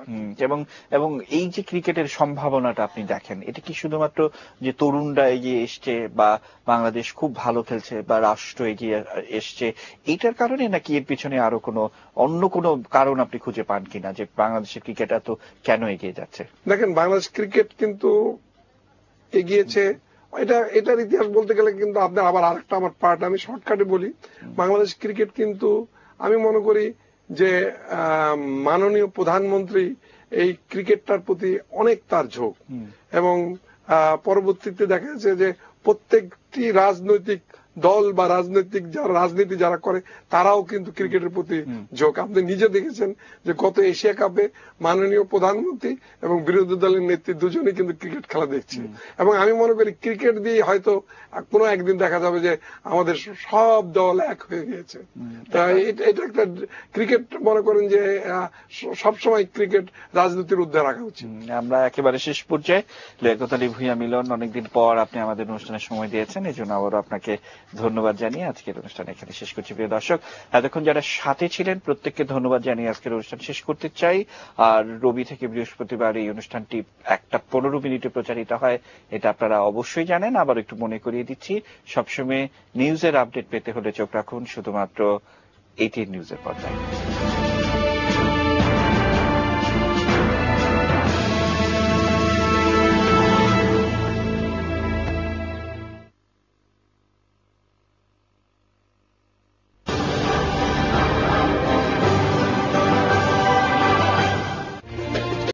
এবং এই যে ক্রিকেটের সম্ভাবনাটা আপনি দেখেন, এটা কি শুধুমাত্র যে তরুণরা এগিয়ে এসছে বা বাংলাদেশ খুব ভালো খেলছে বা রাষ্ট্র এগিয়ে এসছে এটার কারণে, নাকি এর পিছনে আরো অন্য কোনো কারণ আপনি খুঁজে পান কিনা যে বাংলাদেশের ক্রিকেট এত কেন এগিয়ে যাচ্ছে? দেখেন, বাংলাদেশ ক্রিকেট কিন্তু এগিয়েছে, এটার ইতিহাস বলতে গেলে কিন্তু আপনার আবার আরেকটা আমার পার্ট আমি শর্টকাটে বলি। বাংলাদেশ ক্রিকেট কিন্তু আমি মনে করি যে মাননীয় প্রধানমন্ত্রী এই ক্রিকেটটার প্রতি অনেক তার ঝোঁক, এবং পরবর্তীতে দেখা যাচ্ছে যে প্রত্যেকটি রাজনৈতিক দল বা রাজনীতি যারা করে তারাও কিন্তু ক্রিকেটের প্রতি ঝোঁক। আপনি নিজে দেখেছেন যে গত এশিয়া কাপে মাননীয় প্রধানমন্ত্রী এবং বিরোধী দলের নেত্রী দুজনেই কিন্তু ক্রিকেট খেলা দেখছে। এবং আমি মনে করি ক্রিকেট দিয়ে হয়তো কোনো একদিন দেখা যাবে যে আমাদের সব দল এক হয়ে গিয়েছে। তাই এটা একটা ক্রিকেট মনে করেন যে সবসময় ক্রিকেট রাজনীতির ঊর্ধ্বে রাখা উচিত। আমরা একেবারে শেষ পর্যায়ে লিয়াকত আলী ভূঁইয়া মিলন, অনেকদিন পর আপনি আমাদের অনুষ্ঠানে সময় দিয়েছেন, এই জন্য আবারও আপনাকে ধন্যবাদ জানিয়ে আজকের অনুষ্ঠান এখানে শেষ করছি। প্রিয় দর্শক, এতক্ষণ যারা সাথে ছিলেন প্রত্যেককে ধন্যবাদ জানিয়ে আজকের অনুষ্ঠান শেষ করতে চাই। আর রবি থেকে বৃহস্পতিবার এই অনুষ্ঠানটি 1:15 মিনিটে প্রচারিত হয়, এটা আপনারা অবশ্যই জানেন। আবার একটু মনে করিয়ে দিচ্ছি, সবসময় নিউজের আপডেট পেতে হলে চোখ রাখুন শুধুমাত্র ATN নিউজের পর্দায়।